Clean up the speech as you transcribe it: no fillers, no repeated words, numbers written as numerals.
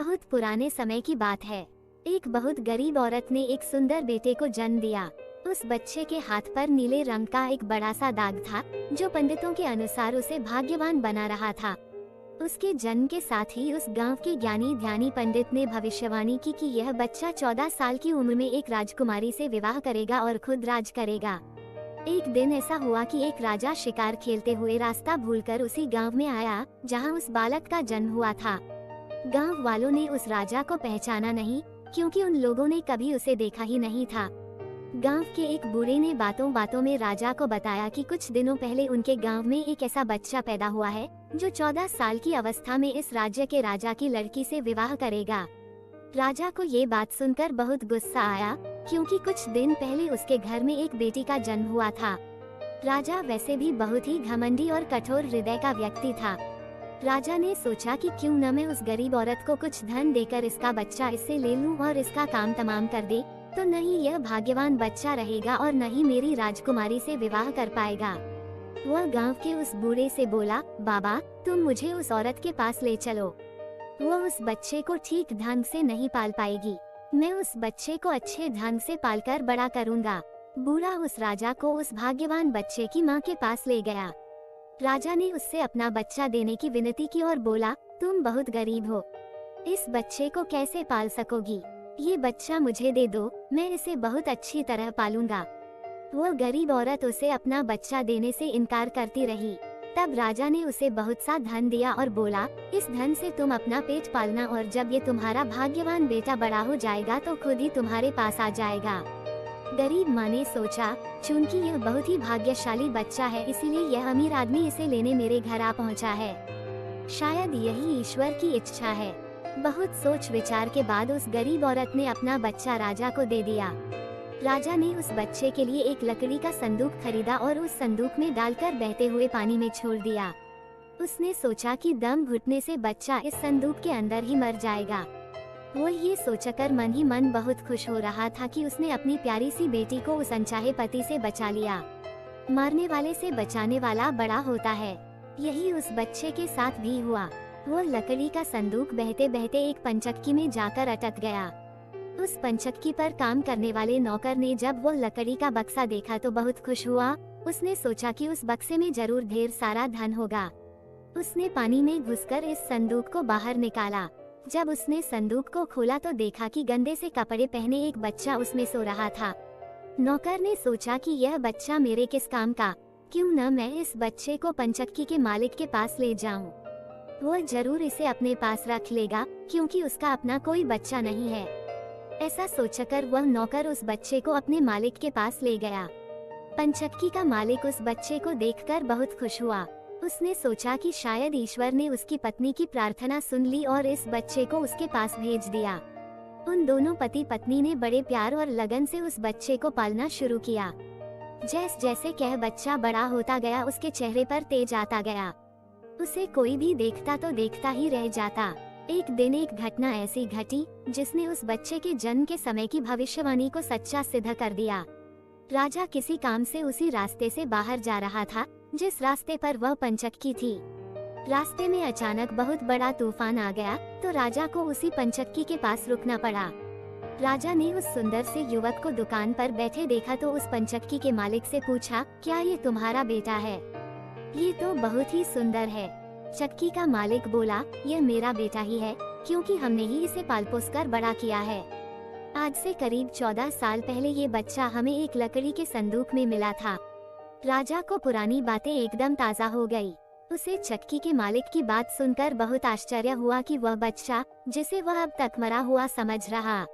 बहुत पुराने समय की बात है। एक बहुत गरीब औरत ने एक सुंदर बेटे को जन्म दिया। उस बच्चे के हाथ पर नीले रंग का एक बड़ा सा दाग था, जो पंडितों के अनुसार उसे भाग्यवान बना रहा था। उसके जन्म के साथ ही उस गांव के ज्ञानी ध्यानी पंडित ने भविष्यवाणी की कि यह बच्चा 14 साल की उम्र में एक राजकुमारी से विवाह करेगा और खुद राज करेगा। एक दिन ऐसा हुआ कि एक राजा शिकार खेलते हुए रास्ता भूलकर उसी गांव में आया, जहां उस बालक का जन्म हुआ था। गांव वालों ने उस राजा को पहचाना नहीं, क्योंकि उन लोगों ने कभी उसे देखा ही नहीं था। गांव के एक बूढ़े ने बातों बातों में राजा को बताया कि कुछ दिनों पहले उनके गांव में एक ऐसा बच्चा पैदा हुआ है, जो 14 साल की अवस्था में इस राज्य के राजा की लड़की से विवाह करेगा। राजा को ये बात सुनकर बहुत गुस्सा आया, क्योंकि कुछ दिन पहले उसके घर में एक बेटी का जन्म हुआ था। राजा वैसे भी बहुत ही घमंडी और कठोर हृदय का व्यक्ति था। राजा ने सोचा कि क्यों न मैं उस गरीब औरत को कुछ धन देकर इसका बच्चा इससे ले लूं और इसका काम तमाम कर दे, तो न ही यह भाग्यवान बच्चा रहेगा और न ही मेरी राजकुमारी से विवाह कर पाएगा। वह गांव के उस बूढ़े से बोला, बाबा, तुम मुझे उस औरत के पास ले चलो। वो उस बच्चे को ठीक ढंग से नहीं पाल पाएगी। मैं उस बच्चे को अच्छे ढंग से पालकर बड़ा करूंगा। बूढ़ा उस राजा को उस भाग्यवान बच्चे की माँ के पास ले गया। राजा ने उससे अपना बच्चा देने की विनती की और बोला, तुम बहुत गरीब हो, इस बच्चे को कैसे पाल सकोगी? ये बच्चा मुझे दे दो, मैं इसे बहुत अच्छी तरह पालूंगा। वो गरीब औरत उसे अपना बच्चा देने से इनकार करती रही। तब राजा ने उसे बहुत सा धन दिया और बोला, इस धन से तुम अपना पेट पालना और जब ये तुम्हारा भाग्यवान बेटा बड़ा हो जाएगा तो खुद ही तुम्हारे पास आ जाएगा। गरीब माँ ने सोचा, चूंकि यह बहुत ही भाग्यशाली बच्चा है, इसीलिए यह अमीर आदमी इसे लेने मेरे घर आ पहुँचा है। शायद यही ईश्वर की इच्छा है। बहुत सोच विचार के बाद उस गरीब औरत ने अपना बच्चा राजा को दे दिया। राजा ने उस बच्चे के लिए एक लकड़ी का संदूक खरीदा और उस संदूक में डालकर बहते हुए पानी में छोड़ दिया। उसने सोचा कि दम घुटने से बच्चा इस संदूक के अंदर ही मर जाएगा। वो ये सोचकर मन ही मन बहुत खुश हो रहा था कि उसने अपनी प्यारी सी बेटी को उस अनचाहे पति से बचा लिया। मारने वाले से बचाने वाला बड़ा होता है। यही उस बच्चे के साथ भी हुआ। वो लकड़ी का संदूक बहते बहते एक पंचक्की में जाकर अटक गया। उस पंचक्की पर काम करने वाले नौकर ने जब वो लकड़ी का बक्सा देखा तो बहुत खुश हुआ। उसने सोचा कि उस बक्से में जरूर ढेर सारा धन होगा। उसने पानी में घुसकर इस संदूक को बाहर निकाला। जब उसने संदूक को खोला तो देखा कि गंदे से कपड़े पहने एक बच्चा उसमें सो रहा था। नौकर ने सोचा कि यह बच्चा मेरे किस काम का, क्यों न मैं इस बच्चे को पंचक्की के मालिक के पास ले जाऊं। वो जरूर इसे अपने पास रख लेगा, क्योंकि उसका अपना कोई बच्चा नहीं है। ऐसा सोचकर वह नौकर उस बच्चे को अपने मालिक के पास ले गया। पंचक्की का मालिक उस बच्चे को देखकर बहुत खुश हुआ। उसने सोचा कि शायद ईश्वर ने उसकी पत्नी की प्रार्थना सुन ली और इस बच्चे को उसके पास भेज दिया। उन दोनों पति पत्नी ने बड़े प्यार और लगन से उस बच्चे को पालना शुरू किया। जैसे जैसे कह बच्चा बड़ा होता गया, उसके चेहरे पर तेज आता गया। उसे कोई भी देखता तो देखता ही रह जाता। एक दिन एक घटना ऐसी घटी जिसने उस बच्चे के जन्म के समय की भविष्यवाणी को सच्चा सिद्ध कर दिया। राजा किसी काम से उसी रास्ते से बाहर जा रहा था जिस रास्ते पर वह पंचक्की थी। रास्ते में अचानक बहुत बड़ा तूफान आ गया तो राजा को उसी पंचक्की के पास रुकना पड़ा। राजा ने उस सुंदर से युवक को दुकान पर बैठे देखा तो उस पंचक्की के मालिक से पूछा, क्या ये तुम्हारा बेटा है? ये तो बहुत ही सुंदर है। चक्की का मालिक बोला, यह मेरा बेटा ही है, क्योंकि हमने ही इसे पाल पोस कर बड़ा किया है। आज से करीब 14 साल पहले ये बच्चा हमें एक लकड़ी के संदूक में मिला था। राजा को पुरानी बातें एकदम ताज़ा हो गई। उसे चक्की के मालिक की बात सुनकर बहुत आश्चर्य हुआ कि वह बच्चा, जिसे वह अब तक मरा हुआ समझ रहा,